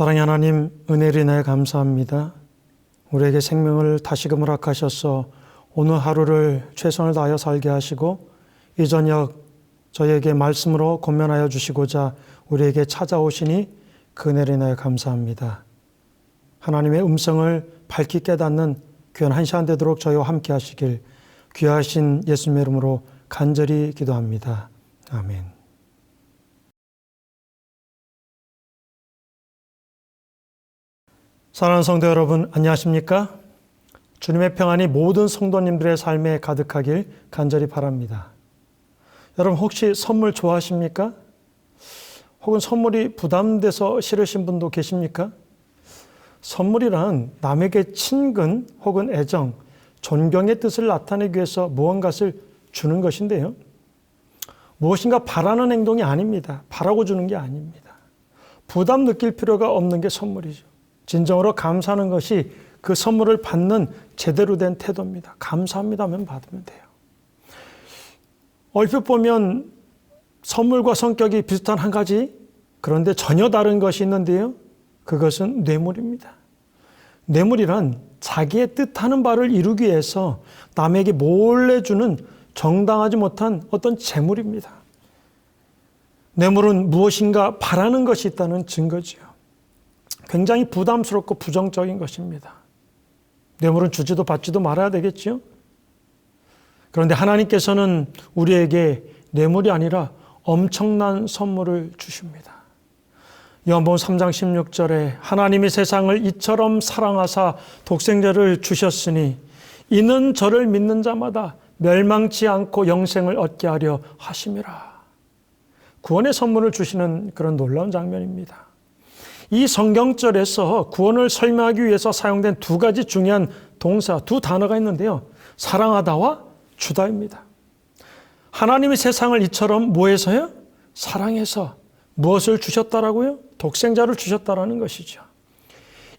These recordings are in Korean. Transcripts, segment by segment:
사랑의 하나님, 은혜를 인하여 감사합니다. 우리에게 생명을 다시금 허락하셔서 오늘 하루를 최선을 다하여 살게 하시고 이 저녁 저희에게 말씀으로 권면하여 주시고자 우리에게 찾아오시니 그 은혜를 인하여 감사합니다. 하나님의 음성을 밝히 깨닫는 귀한 한 시간 되도록 저희와 함께 하시길 귀하신 예수님의 이름으로 간절히 기도합니다. 아멘. 사랑하는 성도 여러분, 안녕하십니까? 주님의 평안이 모든 성도님들의 삶에 가득하길 간절히 바랍니다. 여러분 혹시 선물 좋아하십니까? 혹은 선물이 부담돼서 싫으신 분도 계십니까? 선물이란 남에게 친근 혹은 애정, 존경의 뜻을 나타내기 위해서 무언가를 주는 것인데요. 무엇인가 바라는 행동이 아닙니다. 바라고 주는 게 아닙니다. 부담 느낄 필요가 없는 게 선물이죠. 진정으로 감사하는 것이 그 선물을 받는 제대로 된 태도입니다. 감사합니다 하면 받으면 돼요. 얼핏 보면 선물과 성격이 비슷한 한 가지, 그런데 전혀 다른 것이 있는데요. 그것은 뇌물입니다. 뇌물이란 자기의 뜻하는 바를 이루기 위해서 남에게 몰래 주는 정당하지 못한 어떤 재물입니다. 뇌물은 무엇인가 바라는 것이 있다는 증거지요. 굉장히 부담스럽고 부정적인 것입니다. 뇌물은 주지도 받지도 말아야 되겠죠. 그런데 하나님께서는 우리에게 뇌물이 아니라 엄청난 선물을 주십니다. 요한복음 3장 16절에 하나님이 세상을 이처럼 사랑하사 독생자를 주셨으니 이는 저를 믿는 자마다 멸망치 않고 영생을 얻게 하려 하심이라. 구원의 선물을 주시는 그런 놀라운 장면입니다. 이 성경절에서 구원을 설명하기 위해서 사용된 두 가지 중요한 동사, 두 단어가 있는데요. 사랑하다와 주다입니다. 하나님이 세상을 이처럼 뭐해서요? 사랑해서 무엇을 주셨다라고요? 독생자를 주셨다라는 것이죠.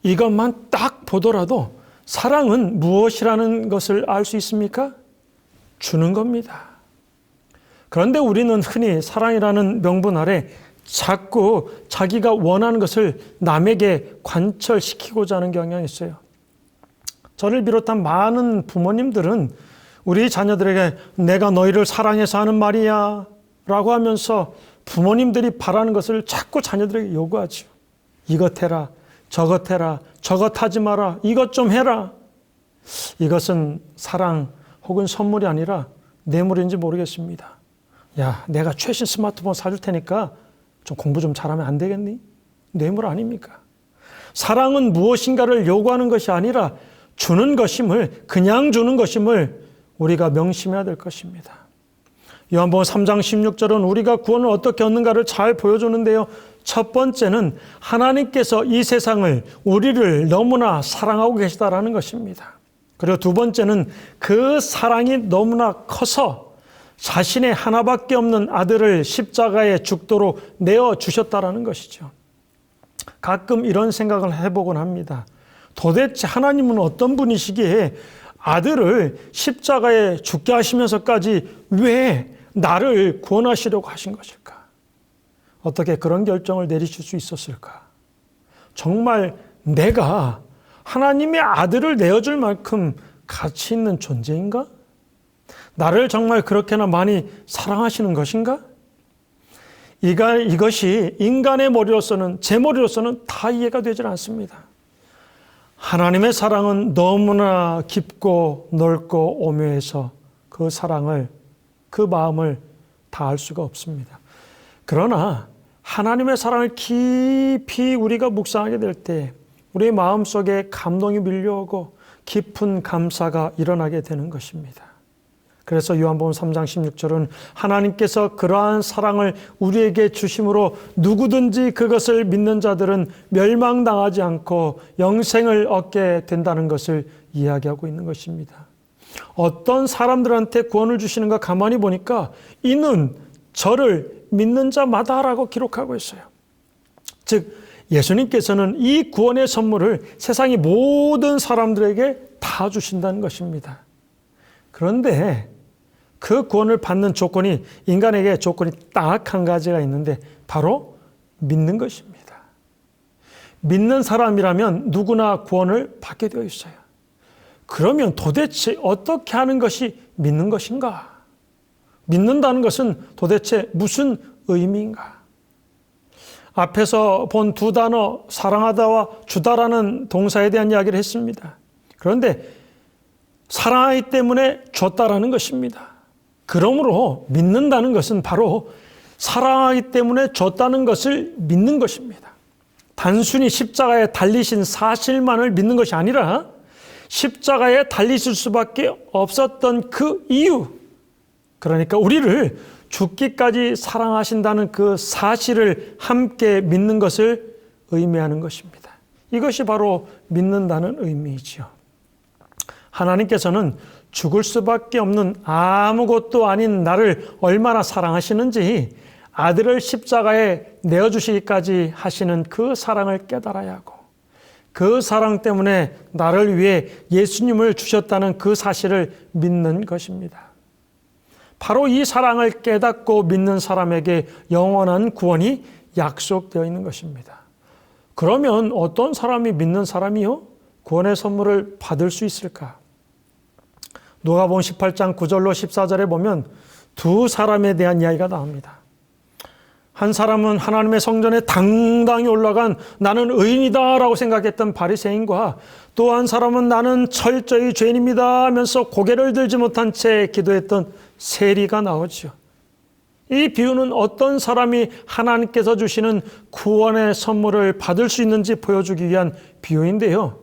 이것만 딱 보더라도 사랑은 무엇이라는 것을 알 수 있습니까? 주는 겁니다. 그런데 우리는 흔히 사랑이라는 명분 아래 자꾸 자기가 원하는 것을 남에게 관철시키고자 하는 경향이 있어요. 저를 비롯한 많은 부모님들은 우리 자녀들에게 내가 너희를 사랑해서 하는 말이야 라고 하면서 부모님들이 바라는 것을 자꾸 자녀들에게 요구하죠. 이것 해라, 저것 해라, 저것 하지 마라, 이것 좀 해라. 이것은 사랑 혹은 선물이 아니라 뇌물인지 모르겠습니다. 야, 내가 최신 스마트폰 사줄 테니까 좀 공부 좀 잘하면 안 되겠니? 뇌물 아닙니까? 사랑은 무엇인가를 요구하는 것이 아니라 주는 것임을, 그냥 주는 것임을 우리가 명심해야 될 것입니다. 요한복음 3장 16절은 우리가 구원을 어떻게 얻는가를 잘 보여주는데요. 첫 번째는 하나님께서 이 세상을, 우리를 너무나 사랑하고 계시다라는 것입니다. 그리고 두 번째는 그 사랑이 너무나 커서 자신의 하나밖에 없는 아들을 십자가에 죽도록 내어주셨다라는 것이죠. 가끔 이런 생각을 해보곤 합니다. 도대체 하나님은 어떤 분이시기에 아들을 십자가에 죽게 하시면서까지 왜 나를 구원하시려고 하신 것일까? 어떻게 그런 결정을 내리실 수 있었을까? 정말 내가 하나님의 아들을 내어줄 만큼 가치 있는 존재인가? 나를 정말 그렇게나 많이 사랑하시는 것인가? 이것이 인간의 머리로서는, 제 머리로서는 다 이해가 되질 않습니다. 하나님의 사랑은 너무나 깊고 넓고 오묘해서 그 사랑을, 그 마음을 다 알 수가 없습니다. 그러나 하나님의 사랑을 깊이 우리가 묵상하게 될 때 우리의 마음속에 감동이 밀려오고 깊은 감사가 일어나게 되는 것입니다. 그래서 요한복음 3장 16절은 하나님께서 그러한 사랑을 우리에게 주심으로 누구든지 그것을 믿는 자들은 멸망당하지 않고 영생을 얻게 된다는 것을 이야기하고 있는 것입니다. 어떤 사람들한테 구원을 주시는가 가만히 보니까 이는 저를 믿는 자마다라고 기록하고 있어요. 즉 예수님께서는 이 구원의 선물을 세상의 모든 사람들에게 다 주신다는 것입니다. 그런데 그 구원을 받는 조건이, 인간에게 조건이 딱 한 가지가 있는데 바로 믿는 것입니다. 믿는 사람이라면 누구나 구원을 받게 되어 있어요. 그러면 도대체 어떻게 하는 것이 믿는 것인가? 믿는다는 것은 도대체 무슨 의미인가? 앞에서 본 두 단어 사랑하다와 주다라는 동사에 대한 이야기를 했습니다. 그런데 사랑하기 때문에 줬다라는 것입니다. 그러므로 믿는다는 것은 바로 사랑하기 때문에 줬다는 것을 믿는 것입니다. 단순히 십자가에 달리신 사실만을 믿는 것이 아니라 십자가에 달리실 수밖에 없었던 그 이유, 그러니까 우리를 죽기까지 사랑하신다는 그 사실을 함께 믿는 것을 의미하는 것입니다. 이것이 바로 믿는다는 의미이지요. 하나님께서는 죽을 수밖에 없는 아무것도 아닌 나를 얼마나 사랑하시는지 아들을 십자가에 내어주시기까지 하시는 그 사랑을 깨달아야 하고, 그 사랑 때문에 나를 위해 예수님을 주셨다는 그 사실을 믿는 것입니다. 바로 이 사랑을 깨닫고 믿는 사람에게 영원한 구원이 약속되어 있는 것입니다. 그러면 어떤 사람이 믿는 사람이요? 구원의 선물을 받을 수 있을까? 누가복음 18장 9절로 14절에 보면 두 사람에 대한 이야기가 나옵니다. 한 사람은 하나님의 성전에 당당히 올라간 나는 의인이다 라고 생각했던 바리새인과 또 한 사람은 나는 철저히 죄인입니다 하면서 고개를 들지 못한 채 기도했던 세리가 나오죠. 이 비유는 어떤 사람이 하나님께서 주시는 구원의 선물을 받을 수 있는지 보여주기 위한 비유인데요.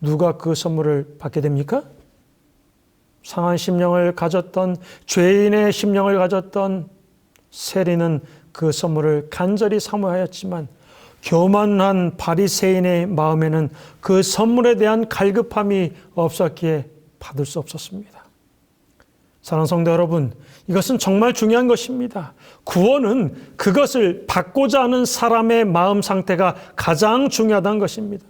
누가 그 선물을 받게 됩니까? 상한 심령을 가졌던, 죄인의 심령을 가졌던 세리는 그 선물을 간절히 사모하였지만 교만한 바리새인의 마음에는 그 선물에 대한 갈급함이 없었기에 받을 수 없었습니다. 사랑하는 성도 여러분, 이것은 정말 중요한 것입니다. 구원은 그것을 받고자 하는 사람의 마음 상태가 가장 중요하다는 것입니다.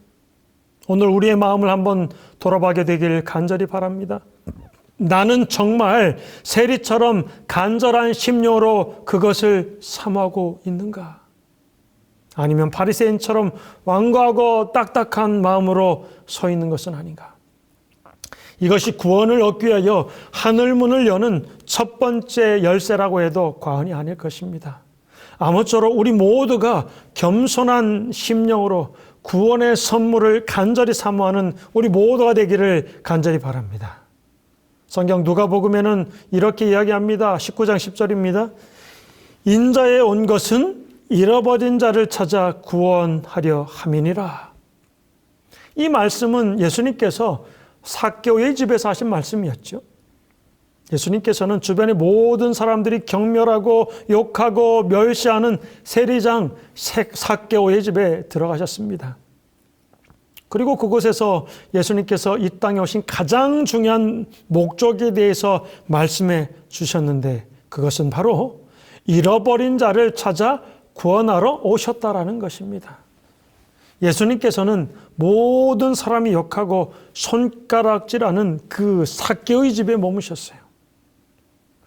오늘 우리의 마음을 한번 돌아보게 되길 간절히 바랍니다. 나는 정말 세리처럼 간절한 심령으로 그것을 사모하고 있는가? 아니면 바리새인처럼 완고하고 딱딱한 마음으로 서 있는 것은 아닌가? 이것이 구원을 얻기 위하여 하늘문을 여는 첫 번째 열쇠라고 해도 과언이 아닐 것입니다. 아무쪼록 우리 모두가 겸손한 심령으로 구원의 선물을 간절히 사모하는 우리 모두가 되기를 간절히 바랍니다. 성경 누가복음에는 이렇게 이야기합니다. 19장 10절입니다. 인자에 온 것은 잃어버린 자를 찾아 구원하려 함이니라. 이 말씀은 예수님께서 삭개오의 집에서 하신 말씀이었죠. 예수님께서는 주변의 모든 사람들이 경멸하고 욕하고 멸시하는 세리장 삭개오의 집에 들어가셨습니다. 그리고 그곳에서 예수님께서 이 땅에 오신 가장 중요한 목적에 대해서 말씀해 주셨는데, 그것은 바로 잃어버린 자를 찾아 구원하러 오셨다라는 것입니다. 예수님께서는 모든 사람이 욕하고 손가락질하는 그 삭개오의 집에 머무셨어요.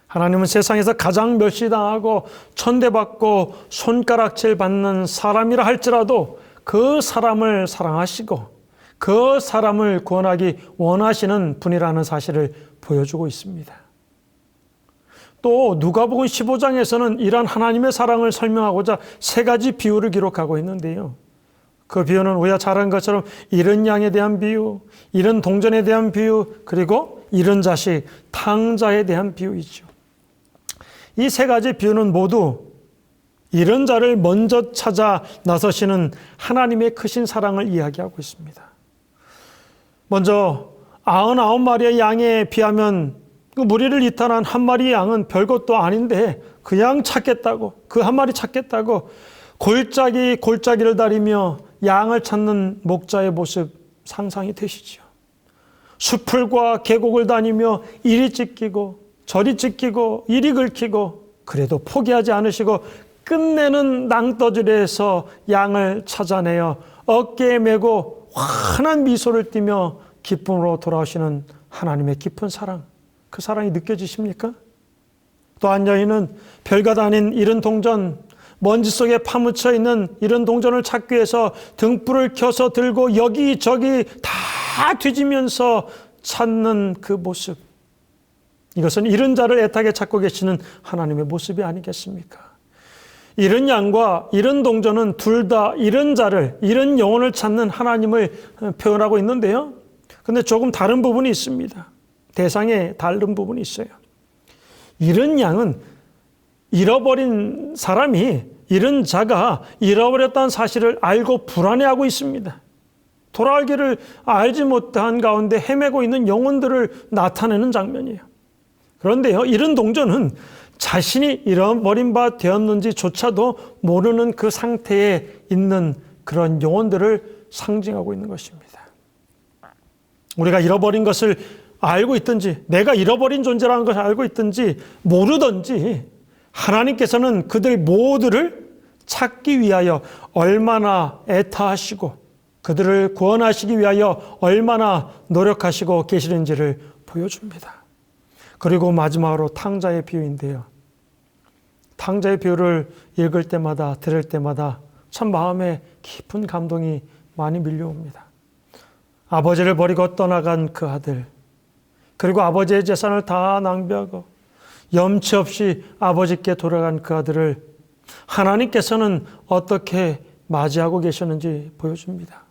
하나님은 세상에서 가장 멸시당하고 천대받고 손가락질 받는 사람이라 할지라도 그 사람을 사랑하시고 그 사람을 구원하기 원하시는 분이라는 사실을 보여주고 있습니다. 또 누가복음 15장에서는 이러한 하나님의 사랑을 설명하고자 세 가지 비유를 기록하고 있는데요. 그 비유는 우리가 잘 아는 것처럼 잃은 양에 대한 비유, 잃은 동전에 대한 비유, 그리고 잃은 자식, 탕자에 대한 비유이죠. 이 세 가지 비유는 모두 잃은 자를 먼저 찾아 나서시는 하나님의 크신 사랑을 이야기하고 있습니다. 먼저 99마리의 양에 비하면 그 무리를 이탈한 한 마리의 양은 별것도 아닌데 그 양 찾겠다고, 그 한 마리 찾겠다고 골짜기를 다리며 양을 찾는 목자의 모습 상상이 되시죠. 수풀과 계곡을 다니며 이리 찢기고 저리 찢기고 이리 긁히고 그래도 포기하지 않으시고 끝내는 낭떠러지에서 양을 찾아내어 어깨에 메고 환한 미소를 띠며 기쁨으로 돌아오시는 하나님의 깊은 사랑, 그 사랑이 느껴지십니까? 또 한 여인은 별것 아닌 잃은 동전, 먼지 속에 파묻혀 있는 잃은 동전을 찾기 위해서 등불을 켜서 들고 여기저기 다 뒤지면서 찾는 그 모습, 이것은 잃은 자를 애타게 찾고 계시는 하나님의 모습이 아니겠습니까? 잃은 양과 잃은 동전은 둘 다 잃은 자를, 잃은 영혼을 찾는 하나님을 표현하고 있는데요. 근데 조금 다른 부분이 있습니다. 대상에 다른 부분이 있어요. 잃은 양은 잃어버린 사람이, 잃은 자가 잃어버렸다는 사실을 알고 불안해하고 있습니다. 돌아올 길을 알지 못한 가운데 헤매고 있는 영혼들을 나타내는 장면이에요. 그런데요, 잃은 동전은 자신이 잃어버린 바 되었는지조차도 모르는 그 상태에 있는 그런 영혼들을 상징하고 있는 것입니다. 우리가 잃어버린 것을 알고 있든지, 내가 잃어버린 존재라는 것을 알고 있든지 모르든지, 하나님께서는 그들 모두를 찾기 위하여 얼마나 애타하시고 그들을 구원하시기 위하여 얼마나 노력하시고 계시는지를 보여줍니다. 그리고 마지막으로 탕자의 비유인데요. 탕자의 비유를 읽을 때마다, 들을 때마다 참 마음에 깊은 감동이 많이 밀려옵니다. 아버지를 버리고 떠나간 그 아들, 그리고 아버지의 재산을 다 낭비하고 염치 없이 아버지께 돌아간 그 아들을 하나님께서는 어떻게 맞이하고 계셨는지 보여줍니다.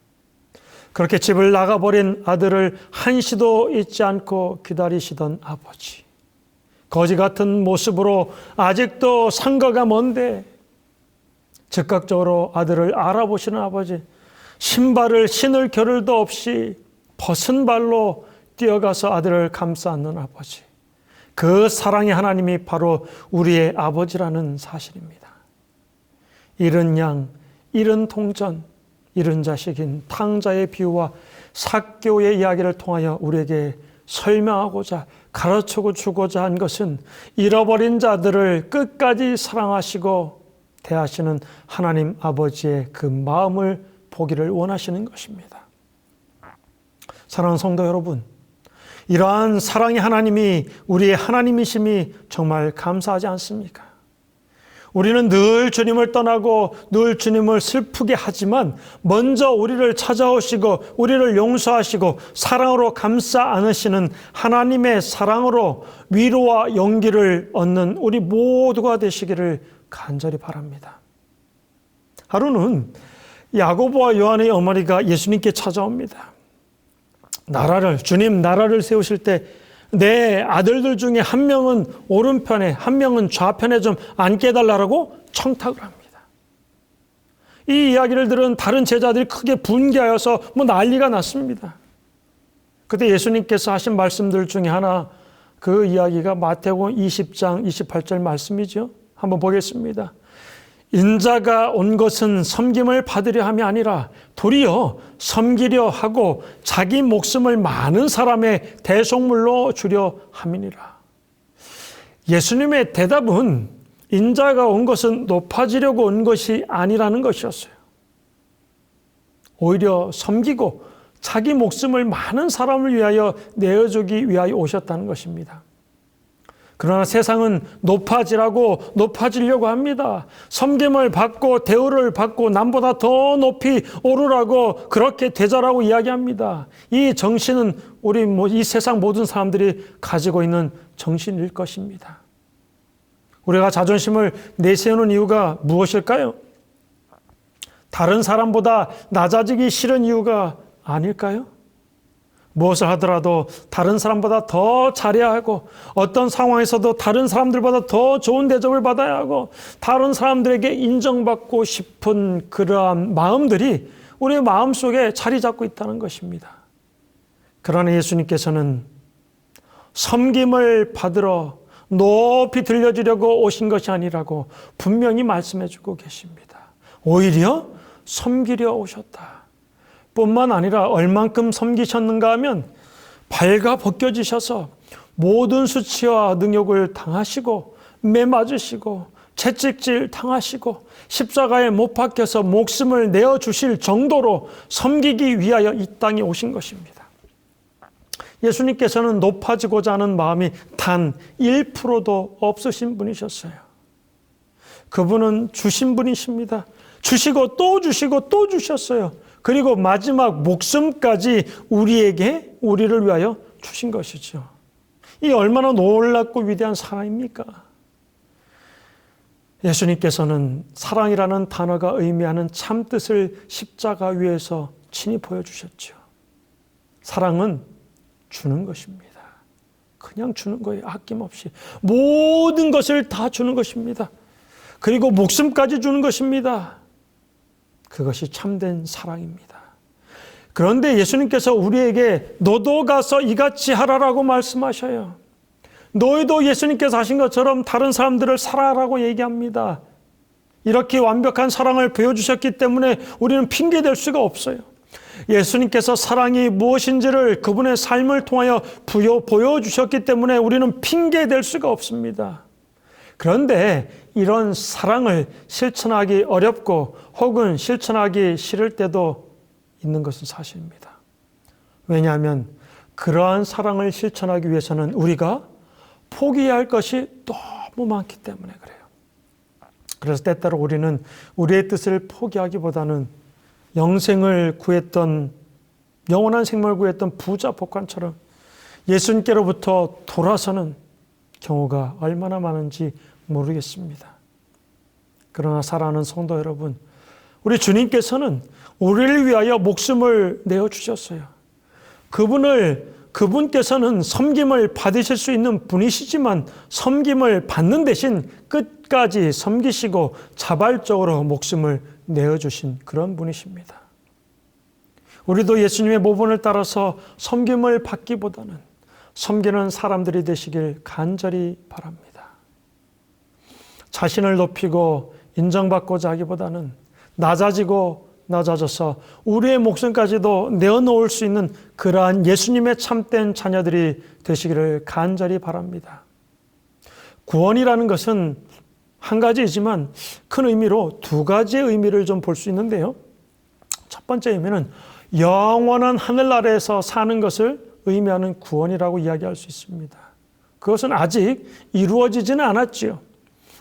그렇게 집을 나가버린 아들을 한시도 잊지 않고 기다리시던 아버지, 거지 같은 모습으로 아직도 상가가 먼데 즉각적으로 아들을 알아보시는 아버지, 신발을 신을 겨를도 없이 벗은 발로 뛰어가서 아들을 감싸 안는 아버지, 그 사랑의 하나님이 바로 우리의 아버지라는 사실입니다. 잃은 양, 잃은 동전, 잃은 자식인 탕자의 비유와 삭개오의 이야기를 통하여 우리에게 설명하고자, 가르치고 주고자 한 것은 잃어버린 자들을 끝까지 사랑하시고 대하시는 하나님 아버지의 그 마음을 보기를 원하시는 것입니다. 사랑하는 성도 여러분, 이러한 사랑의 하나님이 우리의 하나님이심이 정말 감사하지 않습니까? 우리는 늘 주님을 떠나고 늘 주님을 슬프게 하지만 먼저 우리를 찾아오시고 우리를 용서하시고 사랑으로 감싸 안으시는 하나님의 사랑으로 위로와 용기를 얻는 우리 모두가 되시기를 간절히 바랍니다. 하루는 야고보와 요한의 어머니가 예수님께 찾아옵니다. 주님 나라를 세우실 때 내 아들들 중에 한 명은 오른편에 한 명은 좌편에 좀 앉게 해달라고 청탁을 합니다. 이 이야기를 들은 다른 제자들이 크게 분개하여서 난리가 났습니다. 그때 예수님께서 하신 말씀들 중에 하나, 그 이야기가 마태복음 20장 28절 말씀이죠. 한번 보겠습니다. 인자가 온 것은 섬김을 받으려 함이 아니라 도리어 섬기려 하고 자기 목숨을 많은 사람의 대속물로 주려 함이니라. 예수님의 대답은 인자가 온 것은 높아지려고 온 것이 아니라는 것이었어요. 오히려 섬기고 자기 목숨을 많은 사람을 위하여 내어주기 위하여 오셨다는 것입니다. 그러나 세상은 높아지려고 합니다. 섬김을 받고 대우를 받고 남보다 더 높이 오르라고 그렇게 되자라고 이야기합니다. 이 정신은 이 세상 모든 사람들이 가지고 있는 정신일 것입니다. 우리가 자존심을 내세우는 이유가 무엇일까요? 다른 사람보다 낮아지기 싫은 이유가 아닐까요? 무엇을 하더라도 다른 사람보다 더 잘해야 하고 어떤 상황에서도 다른 사람들보다 더 좋은 대접을 받아야 하고 다른 사람들에게 인정받고 싶은 그러한 마음들이 우리의 마음속에 자리 잡고 있다는 것입니다. 그러나 예수님께서는 섬김을 받으러 높이 들려주려고 오신 것이 아니라고 분명히 말씀해 주고 계십니다. 오히려 섬기려 오셨다. 뿐만 아니라 얼만큼 섬기셨는가 하면 발가 벗겨지셔서 모든 수치와 능욕을 당하시고 매맞으시고 채찍질 당하시고 십자가에 못 박혀서 목숨을 내어주실 정도로 섬기기 위하여 이 땅에 오신 것입니다. 예수님께서는 높아지고자 하는 마음이 단 1%도 없으신 분이셨어요. 그분은 주신 분이십니다. 주시고 또 주시고 또 주셨어요. 그리고 마지막 목숨까지 우리를 위하여 주신 것이죠. 이 얼마나 놀랍고 위대한 사랑입니까? 예수님께서는 사랑이라는 단어가 의미하는 참뜻을 십자가 위에서 친히 보여주셨죠. 사랑은 주는 것입니다. 그냥 주는 거예요. 아낌없이. 모든 것을 다 주는 것입니다. 그리고 목숨까지 주는 것입니다. 그것이 참된 사랑입니다. 그런데 예수님께서 우리에게 너도 가서 이같이 하라라고 말씀하셔요. 너희도 예수님께서 하신 것처럼 다른 사람들을 사랑하라고 얘기합니다. 이렇게 완벽한 사랑을 보여주셨기 때문에 우리는 핑계댈 수가 없어요. 예수님께서 사랑이 무엇인지를 그분의 삶을 통하여 보여주셨기 때문에 우리는 핑계댈 수가 없습니다. 그런데 이런 사랑을 실천하기 어렵고 혹은 실천하기 싫을 때도 있는 것은 사실입니다. 왜냐하면 그러한 사랑을 실천하기 위해서는 우리가 포기해야 할 것이 너무 많기 때문에 그래요. 그래서 때때로 우리는 우리의 뜻을 포기하기보다는 영생을 구했던, 영원한 생명을 구했던 부자 복관처럼 예수님께로부터 돌아서는 경우가 얼마나 많은지 모르겠습니다. 그러나 사랑하는 성도 여러분, 우리 주님께서는 우리를 위하여 목숨을 내어주셨어요. 그분께서는 섬김을 받으실 수 있는 분이시지만 섬김을 받는 대신 끝까지 섬기시고 자발적으로 목숨을 내어주신 그런 분이십니다. 우리도 예수님의 모본을 따라서 섬김을 받기보다는 섬기는 사람들이 되시길 간절히 바랍니다. 자신을 높이고 인정받고자 하기보다는 낮아져서 우리의 목숨까지도 내어놓을 수 있는 그러한 예수님의 참된 자녀들이 되시기를 간절히 바랍니다. 구원이라는 것은 한 가지이지만 큰 의미로 두 가지의 의미를 좀 볼 수 있는데요. 첫 번째 의미는 영원한 하늘 아래에서 사는 것을 의미하는 구원이라고 이야기할 수 있습니다. 그것은 아직 이루어지지는 않았지요.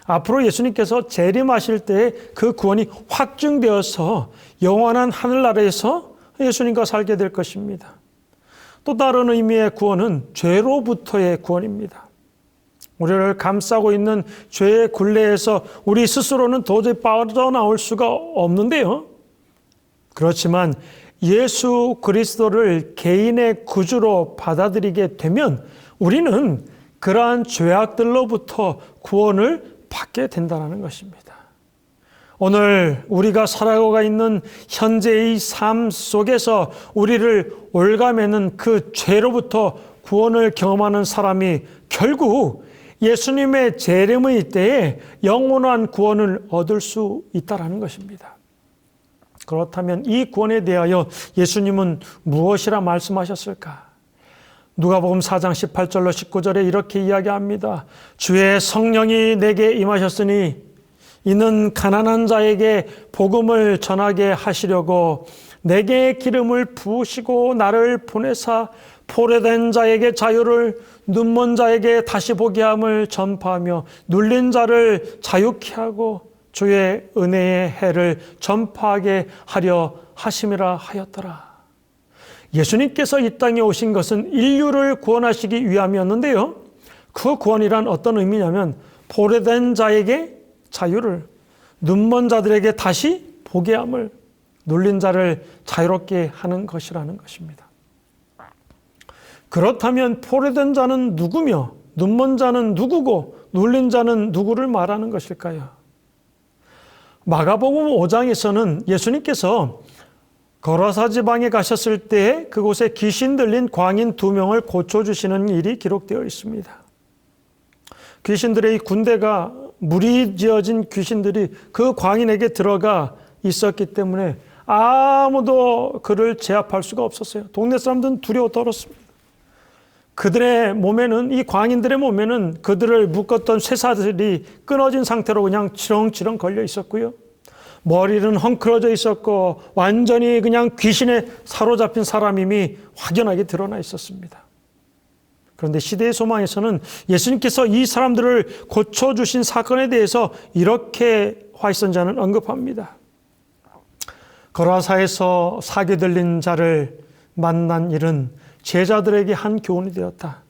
앞으로 예수님께서 재림하실 때 그 구원이 확증되어서 영원한 하늘나라에서 예수님과 살게 될 것입니다. 또 다른 의미의 구원은 죄로부터의 구원입니다. 우리를 감싸고 있는 죄의 굴레에서 우리 스스로는 도저히 빠져나올 수가 없는데요. 그렇지만 예수 그리스도를 개인의 구주로 받아들이게 되면 우리는 그러한 죄악들로부터 구원을 받게 된다는 것입니다. 오늘 우리가 살아가고 있는 현재의 삶 속에서 우리를 올가매는 그 죄로부터 구원을 경험하는 사람이 결국 예수님의 재림의 때에 영원한 구원을 얻을 수 있다는 것입니다. 그렇다면 이 구원에 대하여 예수님은 무엇이라 말씀하셨을까? 누가복음 4장 18절로 19절에 이렇게 이야기합니다. 주의 성령이 내게 임하셨으니 이는 가난한 자에게 복음을 전하게 하시려고 내게 기름을 부으시고 나를 보내사 포로된 자에게 자유를 눈먼 자에게 다시 보게 함을 전파하며 눌린 자를 자유케 하고 주의 은혜의 해를 전파하게 하려 하심이라 하였더라. 예수님께서 이 땅에 오신 것은 인류를 구원하시기 위함이었는데요. 그 구원이란 어떤 의미냐면 포로된 자에게 자유를, 눈먼 자들에게 다시 보게 함을, 눌린 자를 자유롭게 하는 것이라는 것입니다. 그렇다면 포로된 자는 누구며 눈먼 자는 누구고 눌린 자는 누구를 말하는 것일까요? 마가복음 5장에서는 예수님께서 거라사 지방에 가셨을 때 그곳에 귀신 들린 광인 2명을 고쳐주시는 일이 기록되어 있습니다. 귀신들의 군대가 무리지어진 귀신들이 그 광인에게 들어가 있었기 때문에 아무도 그를 제압할 수가 없었어요. 동네 사람들은 두려워 떨었습니다. 그들의 몸에는, 이 광인들의 몸에는 그들을 묶었던 쇠사슬이 끊어진 상태로 그냥 치렁치렁 걸려 있었고요. 머리는 헝클어져 있었고 완전히 그냥 귀신에 사로잡힌 사람임이 확연하게 드러나 있었습니다. 그런데 시대의 소망에서는 예수님께서 이 사람들을 고쳐주신 사건에 대해서 이렇게 화이선자는 언급합니다. 거라사에서 사기 들린 자를 만난 일은 제자들에게 한 교훈이 되었다.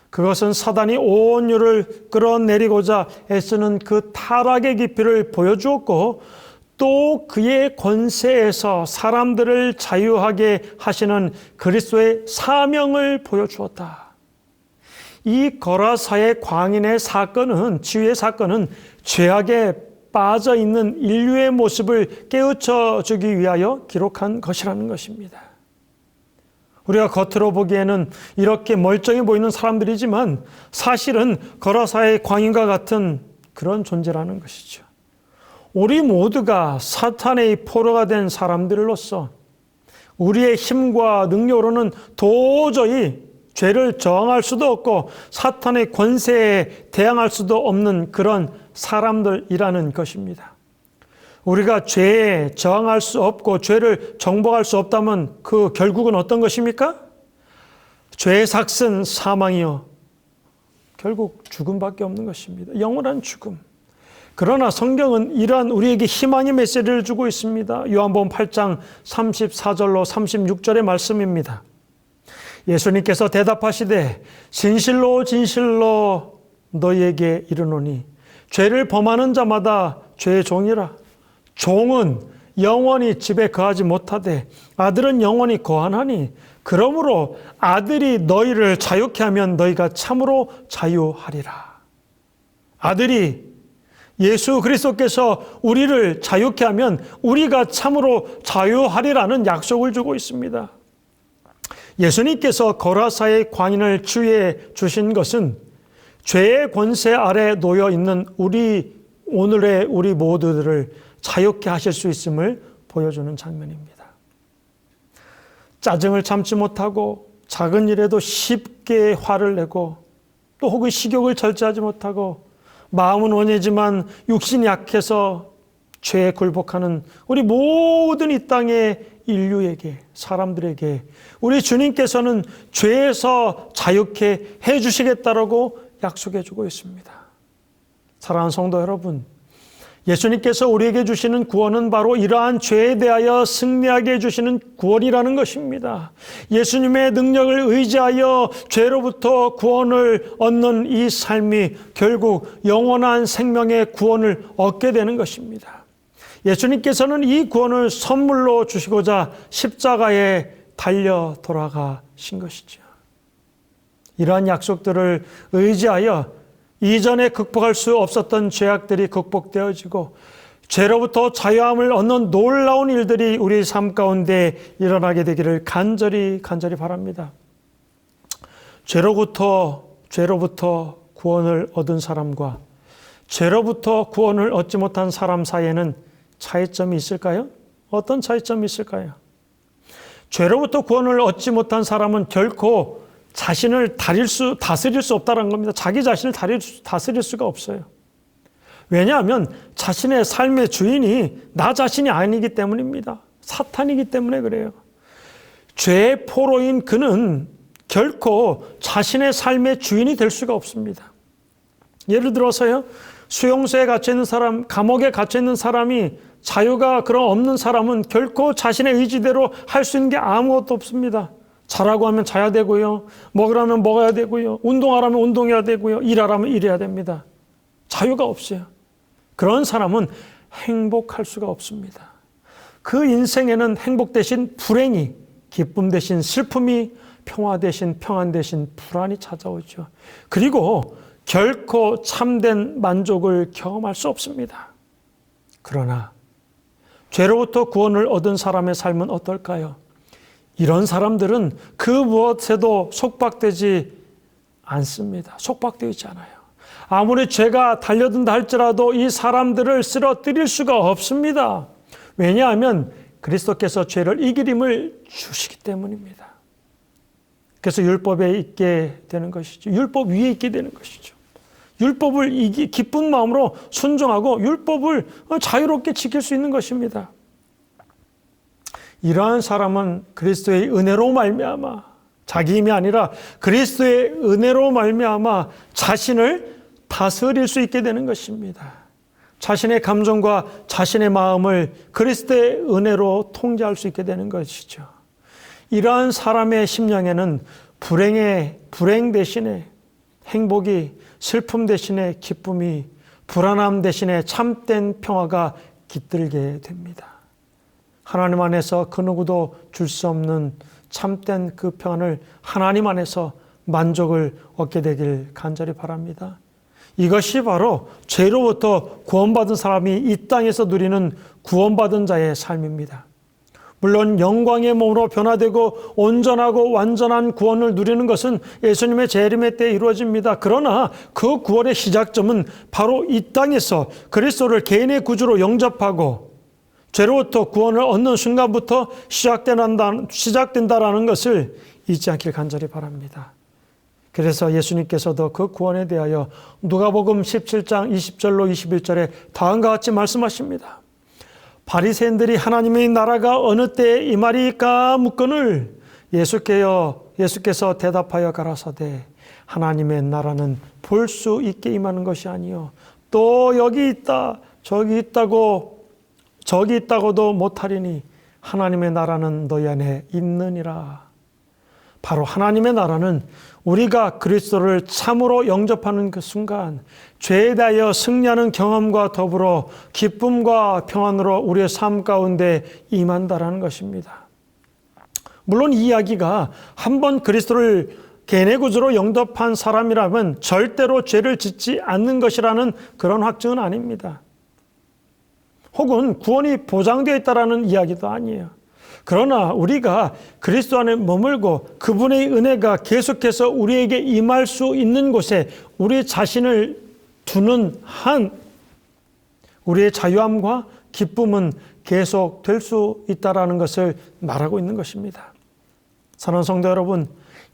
그것은 사단이 온 유를 끌어내리고자 애쓰는 그 타락의 깊이를 보여주었고 또 그의 권세에서 사람들을 자유하게 하시는 그리스도의 사명을 보여주었다. 이 거라사의 광인의 사건은, 치유의 사건은 죄악에 빠져 있는 인류의 모습을 깨우쳐 주기 위하여 기록한 것이라는 것입니다. 우리가 겉으로 보기에는 이렇게 멀쩡해 보이는 사람들이지만 사실은 거라사의 광인과 같은 그런 존재라는 것이죠. 우리 모두가 사탄의 포로가 된 사람들로서 우리의 힘과 능력으로는 도저히 죄를 저항할 수도 없고 사탄의 권세에 대항할 수도 없는 그런 사람들이라는 것입니다. 우리가 죄에 저항할 수 없고 죄를 정복할 수 없다면 그 결국은 어떤 것입니까? 죄의 삭은 사망이요. 결국 죽음밖에 없는 것입니다. 영원한 죽음. 그러나 성경은 이러한 우리에게 희망의 메시지를 주고 있습니다. 요한복음 8장 34절로 36절의 말씀입니다. 예수님께서 대답하시되 진실로 진실로 너희에게 이르노니 죄를 범하는 자마다 죄의 종이라. 종은 영원히 집에 거하지 못하되 아들은 영원히 거하나니 그러므로 아들이 너희를 자유케 하면 너희가 참으로 자유하리라. 아들이 예수 그리스도께서 우리를 자유케 하면 우리가 참으로 자유하리라는 약속을 주고 있습니다. 예수님께서 거라사의 광인을 치유해 주신 것은 죄의 권세 아래 놓여 있는 오늘의 우리 모두들을 자유케 하실 수 있음을 보여주는 장면입니다. 짜증을 참지 못하고 작은 일에도 쉽게 화를 내고 또 혹은 식욕을 절제하지 못하고 마음은 원하지만 육신이 약해서 죄에 굴복하는 우리 모든 이 땅의 인류에게, 사람들에게 우리 주님께서는 죄에서 자유케 해주시겠다라고 약속해 주고 있습니다. 사랑하는 성도 여러분, 예수님께서 우리에게 주시는 구원은 바로 이러한 죄에 대하여 승리하게 해주시는 구원이라는 것입니다. 예수님의 능력을 의지하여 죄로부터 구원을 얻는 이 삶이 결국 영원한 생명의 구원을 얻게 되는 것입니다. 예수님께서는 이 구원을 선물로 주시고자 십자가에 달려 돌아가신 것이죠. 이러한 약속들을 의지하여 이전에 극복할 수 없었던 죄악들이 극복되어지고 죄로부터 자유함을 얻는 놀라운 일들이 우리 삶 가운데 일어나게 되기를 간절히 바랍니다. 죄로부터 구원을 얻은 사람과 죄로부터 구원을 얻지 못한 사람 사이에는 차이점이 있을까요? 어떤 차이점이 있을까요? 죄로부터 구원을 얻지 못한 사람은 결코 자신을 다스릴 수 없다는 겁니다. 자기 자신을 다스릴 수가 없어요. 왜냐하면 자신의 삶의 주인이 나 자신이 아니기 때문입니다. 사탄이기 때문에 그래요. 죄의 포로인 그는 결코 자신의 삶의 주인이 될 수가 없습니다. 예를 들어서요, 수용소에 갇혀있는 사람, 감옥에 갇혀있는 사람이 자유가 없는 사람은 결코 자신의 의지대로 할 수 있는 게 아무것도 없습니다. 자라고 하면 자야 되고요. 먹으라면 먹어야 되고요. 운동하라면 운동해야 되고요. 일하라면 일해야 됩니다. 자유가 없어요. 그런 사람은 행복할 수가 없습니다. 그 인생에는 행복 대신 불행이, 기쁨 대신 슬픔이, 평화 대신 평안 대신 불안이 찾아오죠. 그리고 결코 참된 만족을 경험할 수 없습니다. 그러나 죄로부터 구원을 얻은 사람의 삶은 어떨까요? 이런 사람들은 그 무엇에도 속박되지 않습니다. 속박되지 않아요. 아무리 죄가 달려든다 할지라도 이 사람들을 쓰러뜨릴 수가 없습니다. 왜냐하면 그리스도께서 죄를 이길 힘을 주시기 때문입니다. 그래서 율법에 있게 되는 것이죠. 율법 위에 있게 되는 것이죠. 율법을 기쁜 마음으로 순종하고 율법을 자유롭게 지킬 수 있는 것입니다. 이러한 사람은 그리스도의 은혜로 말미암아, 자기 힘이 아니라 그리스도의 은혜로 말미암아 자신을 다스릴 수 있게 되는 것입니다. 자신의 감정과 자신의 마음을 그리스도의 은혜로 통제할 수 있게 되는 것이죠. 이러한 사람의 심령에는 불행 대신에 행복이, 슬픔 대신에 기쁨이, 불안함 대신에 참된 평화가 깃들게 됩니다. 하나님 안에서 그 누구도 줄 수 없는 참된 그 평안을 하나님 안에서 만족을 얻게 되길 간절히 바랍니다. 이것이 바로 죄로부터 구원받은 사람이 이 땅에서 누리는 구원받은 자의 삶입니다. 물론 영광의 몸으로 변화되고 온전하고 완전한 구원을 누리는 것은 예수님의 재림의 때에 이루어집니다. 그러나 그 구원의 시작점은 바로 이 땅에서 그리스도를 개인의 구주로 영접하고 죄로부터 구원을 얻는 순간부터 시작된다라는 것을 잊지 않길 간절히 바랍니다. 그래서 예수님께서도 그 구원에 대하여 누가복음 17장 20절로 21절에 다음과 같이 말씀하십니다. 바리새인들이 하나님의 나라가 어느 때에 임하리까 묻거늘 예수께서 대답하여 가라사대 하나님의 나라는 볼 수 있게 임하는 것이 아니요 또 여기 있다 저기 있다고도 못하리니 하나님의 나라는 너희 안에 있느니라. 바로 하나님의 나라는 우리가 그리스도를 참으로 영접하는 그 순간 죄에 대하여 승리하는 경험과 더불어 기쁨과 평안으로 우리의 삶 가운데 임한다라는 것입니다. 물론 이 이야기가 한번 그리스도를 개인의 구주로 영접한 사람이라면 절대로 죄를 짓지 않는 것이라는 그런 확증은 아닙니다. 혹은 구원이 보장되어 있다는 이야기도 아니에요. 그러나 우리가 그리스도 안에 머물고 그분의 은혜가 계속해서 우리에게 임할 수 있는 곳에 우리 자신을 두는 한 우리의 자유함과 기쁨은 계속될 수 있다는 것을 말하고 있는 것입니다. 사랑하는 성도 여러분,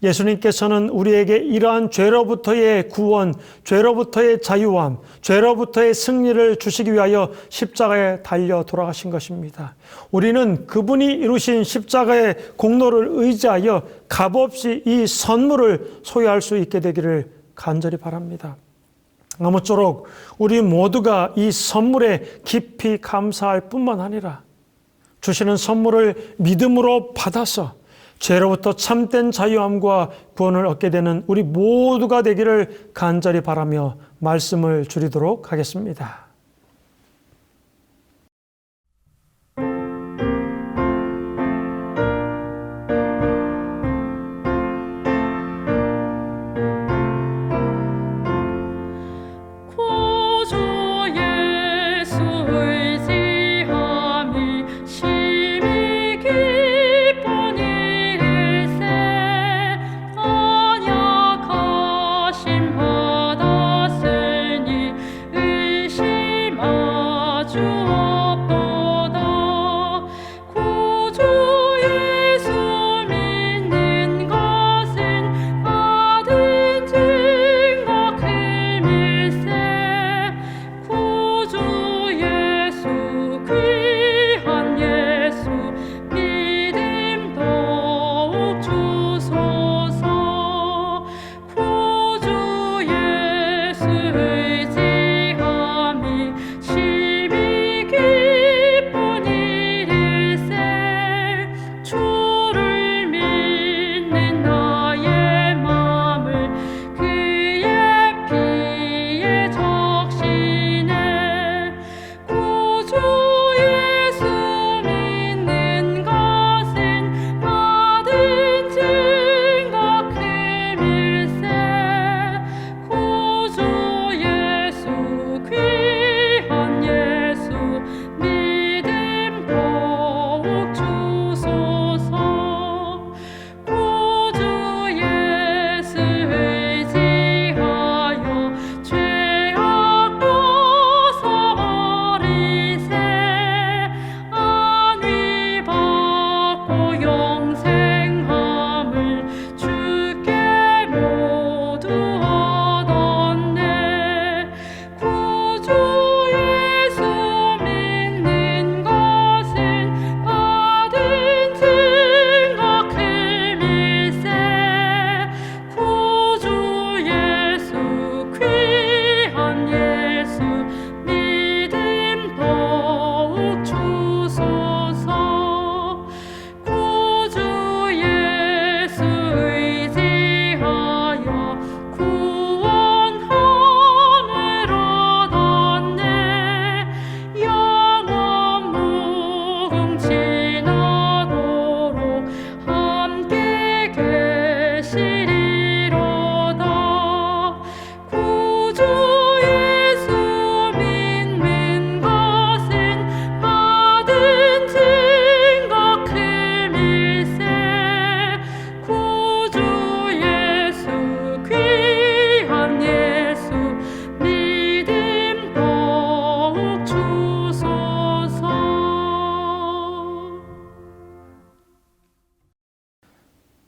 예수님께서는 우리에게 이러한 죄로부터의 구원, 죄로부터의 자유함, 죄로부터의 승리를 주시기 위하여 십자가에 달려 돌아가신 것입니다. 우리는 그분이 이루신 십자가의 공로를 의지하여 값없이 이 선물을 소유할 수 있게 되기를 간절히 바랍니다. 아무쪼록 우리 모두가 이 선물에 깊이 감사할 뿐만 아니라 주시는 선물을 믿음으로 받아서 죄로부터 참된 자유함과 구원을 얻게 되는 우리 모두가 되기를 간절히 바라며 말씀을 드리도록 하겠습니다.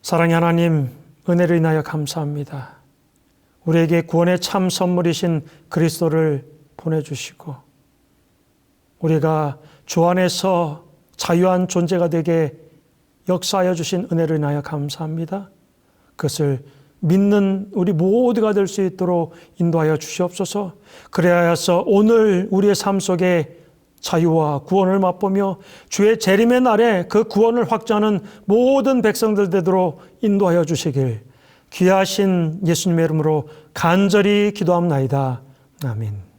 사랑의 하나님, 은혜를 인하여 감사합니다. 우리에게 구원의 참 선물이신 그리스도를 보내주시고 우리가 주 안에서 자유한 존재가 되게 역사하여 주신 은혜를 인하여 감사합니다. 그것을 믿는 우리 모두가 될 수 있도록 인도하여 주시옵소서. 그래야서 오늘 우리의 삶 속에 자유와 구원을 맛보며 주의 재림의 날에 그 구원을 확증하는 모든 백성들 되도록 인도하여 주시길 귀하신 예수님의 이름으로 간절히 기도합나이다. 아멘.